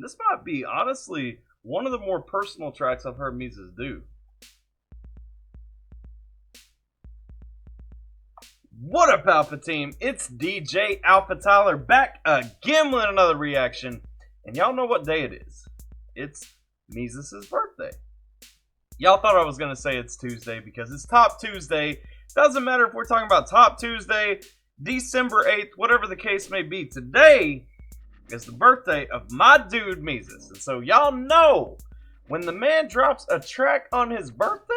This might be, honestly, one of the more personal tracks I've heard Mesus do. What up, Alpha Team? It's DJ AlphaTyler back again with another reaction. And y'all know what day it is. It's Mesus' birthday. Y'all thought I was going to say it's Tuesday because it's Top Tuesday. Doesn't matter if we're talking about Top Tuesday, December 8th, whatever the case may be. Today is the birthday of my dude Mesus. And so y'all know when the man drops a track on his birthday,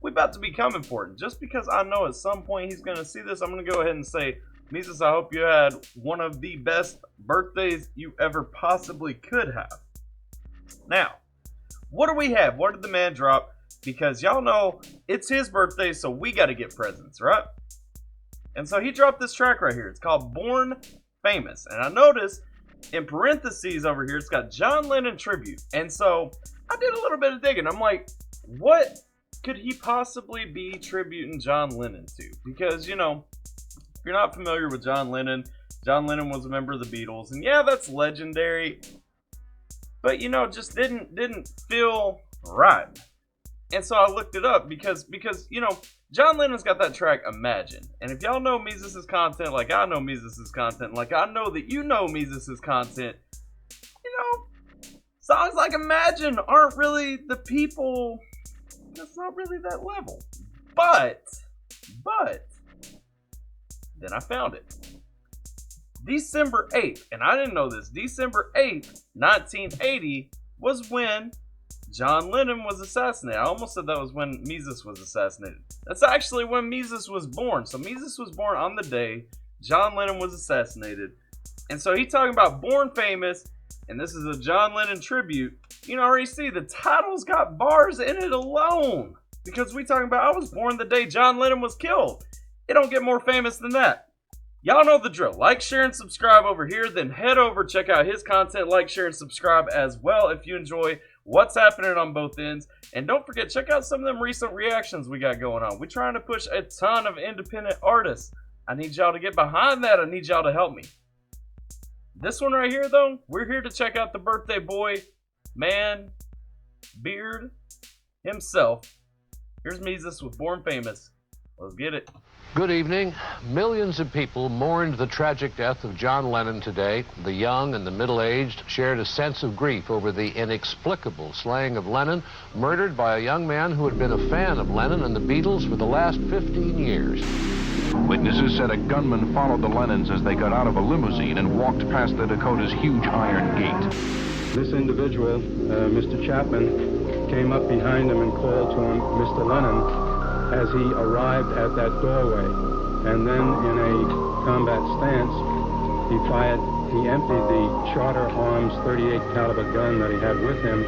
we about to be coming for it. Just because I know at some point he's going to see this, I'm going to go ahead and say, Mesus, I hope you had one of the best birthdays you ever possibly could have. Now, what do we have? What did the man drop? Because y'all know it's his birthday, so we got to get presents, right? And so he dropped this track right here. It's called Born Famous. And I noticed in parentheses over here, it's got John Lennon tribute. And so I did a little bit of digging. I'm like, what could he possibly be tributing John Lennon to? Because, you know, if you're not familiar with John Lennon was a member of the Beatles. And yeah, that's legendary. But, you know, just didn't feel right. And so I looked it up because you know, John Lennon's got that track Imagine. And if y'all know Mesus' content like I know Mesus' content, like I know that you know Mesus' content, you know, songs like Imagine aren't really the people, that's not really that level. But, then I found it. December 8th, and I didn't know this, December 8th, 1980 was when John Lennon was assassinated. I almost said that was when Mesus was assassinated. That's actually when Mesus was born. So Mesus was born on the day John Lennon was assassinated. And so he's talking about Born Famous, and this is a John Lennon tribute. You know, already see the title's got bars in it alone. Because we talking about I was born the day John Lennon was killed. It don't get more famous than that. Y'all know the drill. Like, share, and subscribe over here. Then head over, check out his content. Like, share, and subscribe as well if you enjoy what's happening on both ends. And don't forget, check out some of them recent reactions we got going on. We're trying to push a ton of independent artists. I need y'all to get behind that. I need y'all to help me. This one right here, though, we're here to check out the birthday boy, man, beard, himself. Here's Mesus with Born Famous. Let's get it. Good evening. Millions of people mourned the tragic death of John Lennon today. The young and the middle-aged shared a sense of grief over the inexplicable slaying of Lennon, murdered by a young man who had been a fan of Lennon and the Beatles for the last 15 years. Witnesses said a gunman followed the Lennons as they got out of a limousine and walked past the Dakota's huge iron gate. This individual, Mr. Chapman, came up behind him and called to him, Mr. Lennon, as he arrived at that doorway, and then in a combat stance, he emptied the Charter Arms .38 caliber gun that he had with him,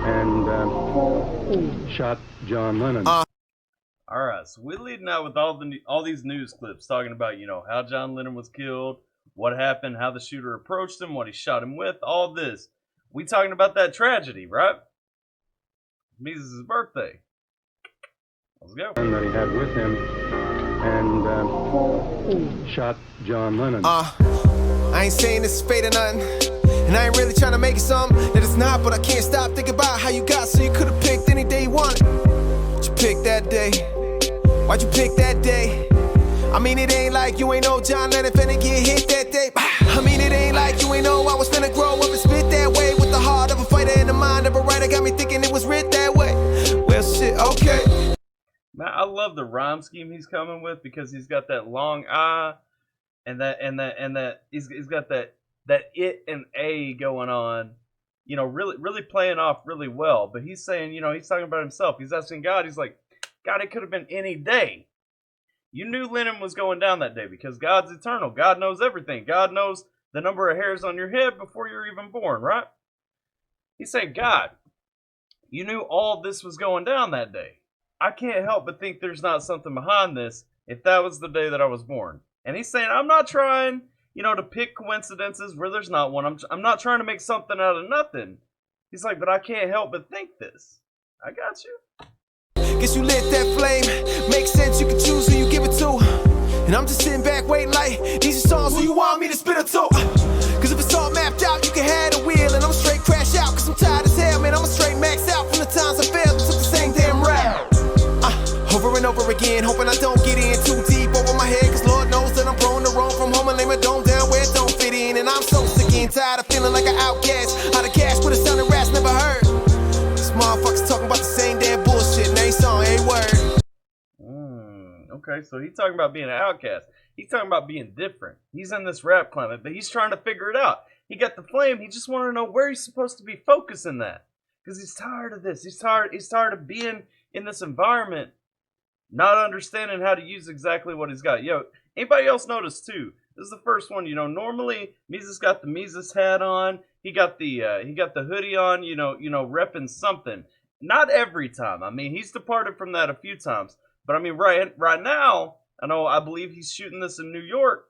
and shot John Lennon. All right, so we're leading out with all these news clips talking about, you know, how John Lennon was killed, what happened, how the shooter approached him, what he shot him with, all this. We talking about that tragedy, right? Mesus' birthday. Let's go. That he had with him, and shot John Lennon. I ain't saying this is fate or nothing, and I ain't really trying to make it something that it's not, but I can't stop thinking about how you got so you could have picked any day you wanted. But you picked that day. Why'd you pick that day? I mean, it ain't like you ain't know John Lennon finna get hit that day. I mean, it ain't like you ain't know I was finna grow up and spit that way, with the heart of a fighter and the mind of a writer. Got me thinking it was writ that way. Well, shit, okay. Man, I love the rhyme scheme he's coming with because he's got that long I, and that he's got that it and a going on, you know, really playing off really well. But he's saying, you know, he's talking about himself. He's asking God. He's like, God, it could have been any day. You knew Lennon was going down that day because God's eternal. God knows everything. God knows the number of hairs on your head before you're even born, right? He's saying, God, you knew all this was going down that day. I can't help but think there's not something behind this if that was the day that I was born. And he's saying, I'm not trying, you know, to pick coincidences where there's not one. I'm not trying to make something out of nothing. He's like, but I can't help but think this. I got you. Guess you lit that flame. Makes sense, you can choose who you give it to. And I'm just sitting back waiting like, these are songs who you want me to spit it to. Cause if it's all mapped out, you can have the wheel. And I'm like an outcast. Out of cash with a sound of rats never heard. This motherfuckers talking about the same damn bullshit. And ain't song, ain't word. Okay, so he's talking about being an outcast. He's talking about being different. He's in this rap climate, but he's trying to figure it out. He got the flame. He just wanted to know where he's supposed to be focusing that. Because he's tired of this. He's tired of being in this environment, not understanding how to use exactly what he's got. Yo, anybody else notice too? This is the first one. You know, normally Mesus got the Mesus hat on. He got the hoodie on. You know, repping something. Not every time. I mean, he's departed from that a few times. But I mean, right now, I believe he's shooting this in New York,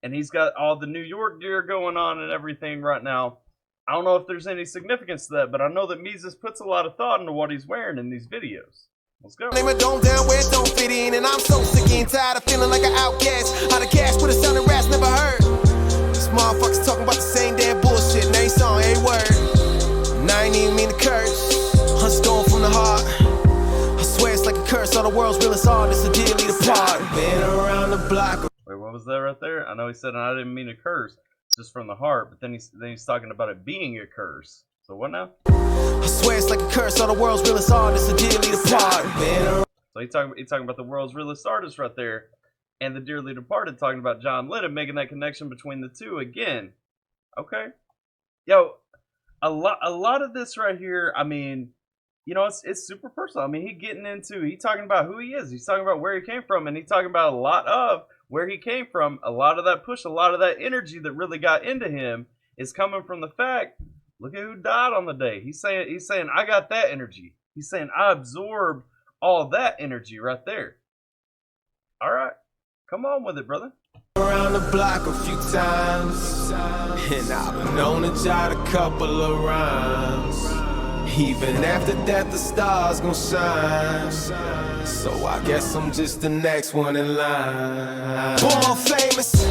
and he's got all the New York gear going on and everything right now. I don't know if there's any significance to that, but I know that Mesus puts a lot of thought into what he's wearing in these videos. Let's go. Name a dome down where it don't fit in, and I'm so sick and tired of feeling like an outcast. Out of cash with a sound of rats never heard. These motherfuckers talking about the same damn bullshit, and ain't song, ain't word. And I ain't even mean to curse. I'm just going from the heart. I swear it's like a curse. All the world's realest artists are dearly departed. Been around the block. Wait, what was that right there? I know he said I didn't mean to curse, just from the heart, but then he's talking about it being a curse. So what now? I swear it's like a curse. All the world's realest artists are dearly departed. So he's talking about the world's realest artist right there, and the dearly departed, talking about John Lennon, making that connection between the two again. Okay, yo, a lot of this right here. I mean, you know, it's super personal. I mean, he's talking about who he is. He's talking about where he came from, and he's talking about a lot of where he came from. A lot of that push, a lot of that energy that really got into him is coming from the fact, look at who died on the day. He's saying, I got that energy. He's saying, I absorbed all that energy right there. All right, come on with it, brother. Around the block a few times, and I've been known to jot a couple of rhymes. Even after that, the stars gon' shine. So I guess I'm just the next one in line. Born famous.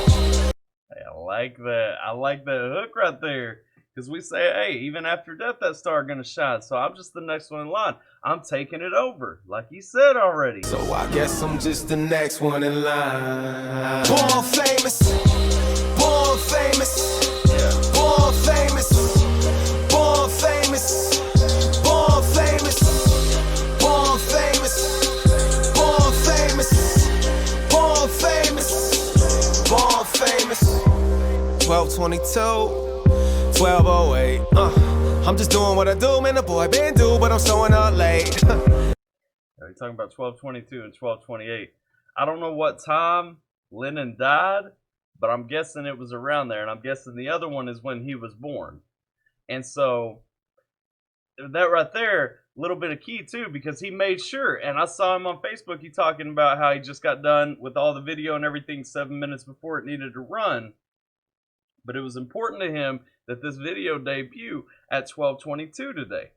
Hey, I like that. I like that hook right there. Because we say, hey, even after death, that star gonna shine. So I'm just the next one in line. I'm taking it over, like he said already. So I guess I'm just the next one in line. Born famous. Born famous. Yeah. Born famous. Born famous. Born famous. Born famous. Born famous. Born famous. Born famous. 1222. 1208. I'm just doing what I do, man. The boy been due, but I'm showing up late. You're talking about 1222 and 1228. I don't know what time Lennon died, but I'm guessing it was around there, and I'm guessing the other one is when he was born. And so that right there, a little bit of key too, because he made sure, and I saw him on Facebook, he talking about how he just got done with all the video and everything 7 minutes before it needed to run. But it was important to him that this video debut at 12:22 today.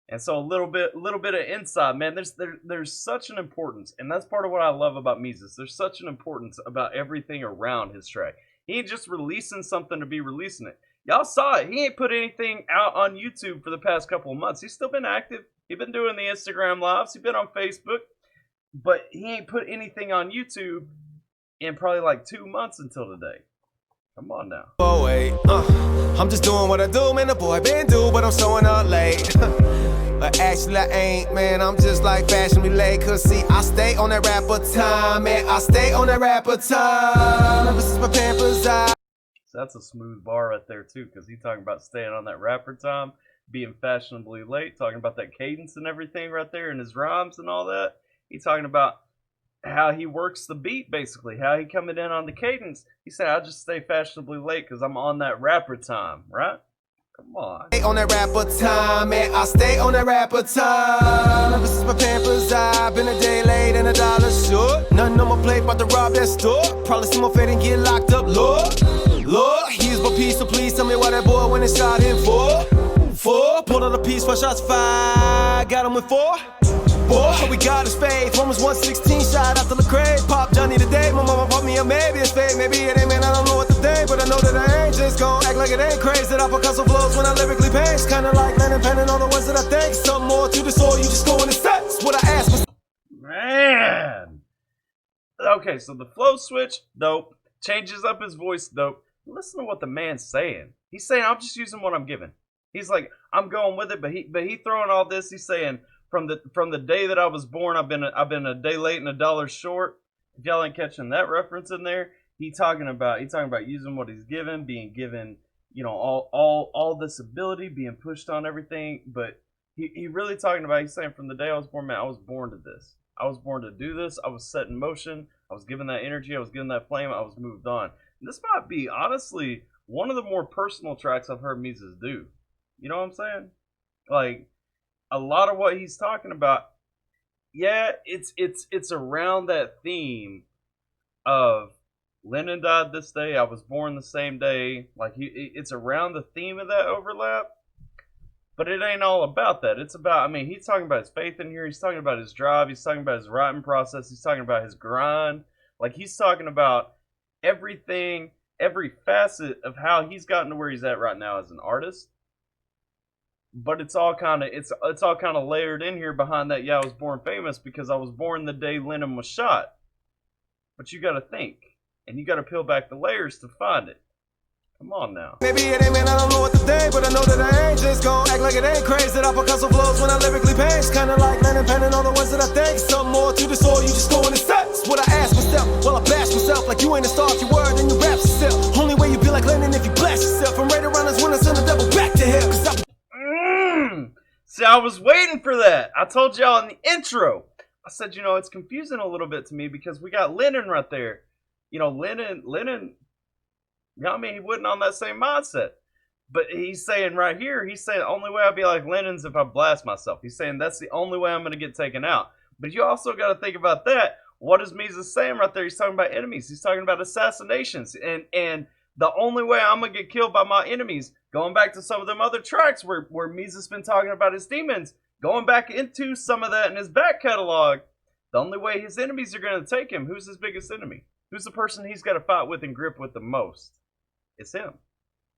And so a little bit of insight, man. There's such an importance, and that's part of what I love about Mesus. There's such an importance about everything around his track. He ain't just releasing something to be releasing it. Y'all saw it. He ain't put anything out on YouTube for the past couple of months. He's still been active. He's been doing the Instagram lives. He's been on Facebook, but he ain't put anything on YouTube in probably like 2 months until today. Come on now. Oh wait, I'm just doing what I do, man. The boy been due, but I'm showing up late. But actually I ain't, man. I'm just like fashion relay. Cause see, I stay on that rapper time, man. I stay on that rapper time. Ever since my Pampers out. So that's a smooth bar right there too, because he's talking about staying on that rapper time, being fashionably late, talking about that cadence and everything right there, and his rhymes and all that. He's talking about how he works the beat, basically, how he coming in on the cadence. He said, I just stay fashionably late because I'm on that rapper time, right? Come on. Stay on that rapper time, man. I stay on that rapper time. Ever since my Pampers out, been a day late and $1 short. Nothing on my plate but to rob that store. Probably see my fate and get locked up, Lord. Lord, here's my piece, so please tell me why that boy went and shot him for. Pulled out a piece, 4 shots fired, got him with 4. Boy, we got his faith. Romans 1:16, shot out to Lecrae. Pop Johnny today, my mama bought me a maybe it's fake. Maybe it ain't, man, I don't know what to think. But I know that I ain't just gon' act like it ain't crazy. That I Picasso flows when I lyrically paint. Kinda like Lennon penning all the words that I think. Something more to this, or you just go in the sets. What I ask for. Man. Okay, so the flow switch, dope. Changes up his voice, dope. Listen to what the man's saying. He's saying, I'm just using what I'm given. He's like, I'm going with it, but he throwing all this. He's saying, from the day that I was born, I've been a day late and $1 short. If y'all ain't catching that reference in there, he's talking about using what he's given, being given, all this ability, being pushed on everything. But he really talking about, he's saying, from the day I was born, man, I was born to this. I was born to do this. I was set in motion. I was given that energy. I was given that flame. I was moved on. And this might be, honestly, one of the more personal tracks I've heard Mesus do. You know what I'm saying? Like, a lot of what he's talking about, yeah, it's around that theme of Lennon died this day, I was born the same day. Like, it's around the theme of that overlap. But it ain't all about that. It's about, he's talking about his faith in here. He's talking about his drive. He's talking about his writing process. He's talking about his grind. Like, he's talking about everything, every facet of how he's gotten to where he's at right now as an artist. But it's all kind of layered in here behind that. Yeah, I was born famous because I was born the day Lennon was shot. But you got to think, and you got to peel back the layers to find it. Come on now. Maybe it ain't, man, I don't know what the day, but I know that I ain't just gon' act like it ain't crazy. That I percussive flows when I lyrically paint. Kinda like Lennon penning all the words that I think. Something more to this, or you just go in and set. That's what I ask myself. Well, I bash myself like you ain't a star if you were, then you rap yourself. Only way you be like Lennon if you blast yourself. I'm right around this when I send the devil back to hell. See, I was waiting for that. I told y'all in the intro. I said, it's confusing a little bit to me because we got Lennon right there. Lennon, he wasn't on that same mindset. But he's saying right here, the only way I'll be like Lennon's if I blast myself. He's saying that's the only way I'm going to get taken out. But you also got to think about that. What is Mesus saying right there? He's talking about enemies. He's talking about assassinations. And the only way I'm going to get killed by my enemies, going back to some of them other tracks where Mesus been talking about his demons, going back into some of that in his back catalog, the only way his enemies are going to take him, who's his biggest enemy? Who's the person he's got to fight with and grip with the most? It's him.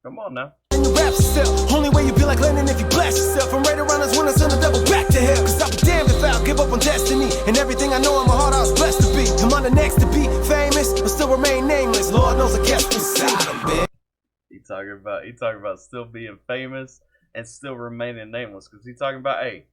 Come on now. And you rap yourself. Only way you be like Lennon if you blast yourself. I'm right around this when I send the devil back to hell. Cause I'll be damned if I'll give up on destiny. And everything I know in my heart I was blessed to be. I'm on the next to be famous, but still remain nameless. Lord knows I guess inside. He talking about still being famous and still remaining nameless. Cause he's talking about, hey,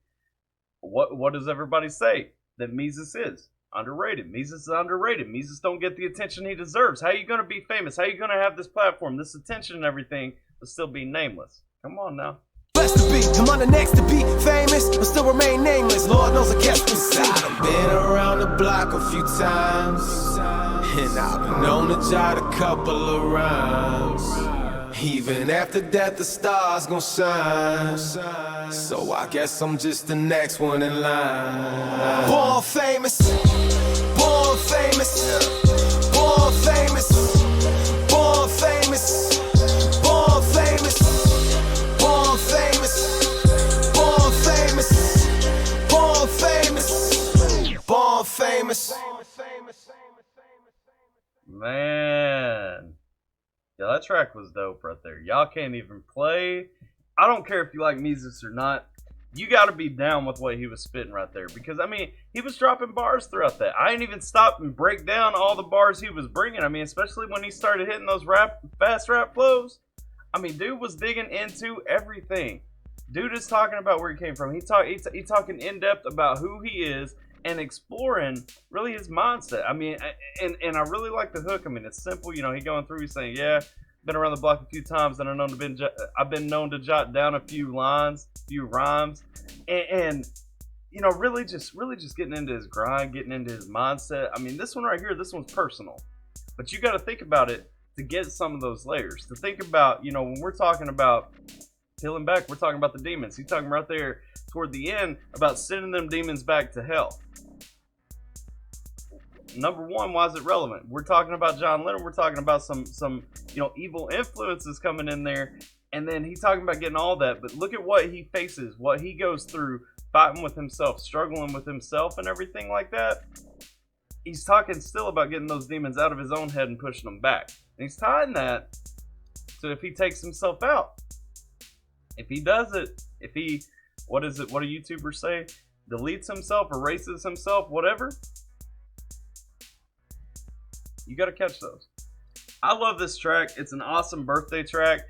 what does everybody say that Mesus is? Underrated. Mesus is underrated. Mesus don't get the attention he deserves. How you going to be famous? How you going to have this platform, this attention and everything, but still be nameless? Come on now. Blessed to be. I'm on the next to be famous, but still remain nameless. Lord knows I guess inside. I've been around the block a few times, and I've been known to jot a couple of rhymes. Even after death, the stars gon' shine. So I guess I'm just the next one in line. Born famous, born famous, born famous, born famous, born famous, born famous, born famous, born famous, born famous. Man. Yeah, that track was dope right there. Y'all can't even play. I don't care if you like Mesus or not. You got to be down with what he was spitting right there. Because, he was dropping bars throughout that. I didn't even stop and break down all the bars he was bringing. Especially when he started hitting those fast rap flows. Dude was digging into everything. Dude is talking about where he came from. He talking in depth about who he is and exploring really his mindset. And I really like the hook. It's simple. He going through. He's saying, yeah, been around the block a few times, and I've been known to jot down a few lines, few rhymes, and really just getting into his grind, getting into his mindset. This one right here, this one's personal, but you got to think about it to get some of those layers. To think about, when we're talking about peeling back, we're talking about the demons. He's talking right there toward the end about sending them demons back to hell. Number one, why is it relevant? We're talking about John Lennon. We're talking about some evil influences coming in there. And then he's talking about getting all that. But look at what he faces, what he goes through, fighting with himself, struggling with himself and everything like that. He's talking still about getting those demons out of his own head and pushing them back. And he's tying that to if he takes himself out. If he does it, if he, what do YouTubers say? Deletes himself, erases himself, whatever. You got to catch those. I love this track. It's an awesome birthday track.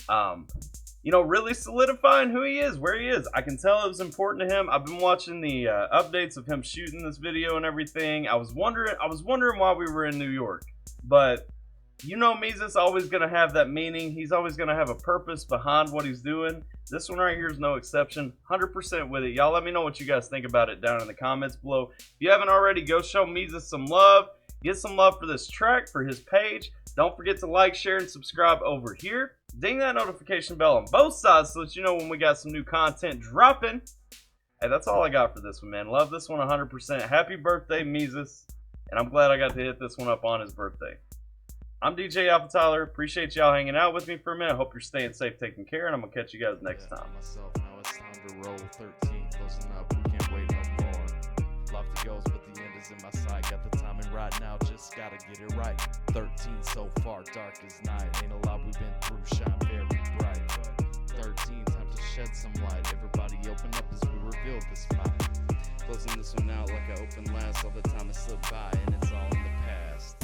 You know, really solidifying who he is, where he is. I can tell it was important to him. I've been watching the updates of him shooting this video and everything. I was wondering why we were in New York, but you know, Mesus always gonna have that meaning. He's always gonna have a purpose behind what he's doing. This one right here is no exception. 100% with it. Y'all let me know what you guys think about it down in the comments below. If you haven't already, go show Mesus some love. Get some love for this track, for his page. Don't forget to like, share, and subscribe over here. Ding that notification bell on both sides so that you know when we got some new content dropping. Hey, that's all I got for this one, man. Love this one 100%. Happy birthday, Mesus. And I'm glad I got to hit this one up on his birthday. I'm DJ AlphaTyler. Appreciate y'all hanging out with me for a minute. Hope you're staying safe, taking care, and I'm going to catch you guys next time. Now it's time to roll. 13, closing up. We can't wait no more. Lofty goals, but the end is in my sight. Got the timing right now, just gotta get it right. 13 so far, dark as night. Ain't a lot we've been through, shine very bright. But 13, time to shed some light. Everybody open up as we reveal this fight. Closing this one out like I opened last. All the time has slipped by, and it's all in the past.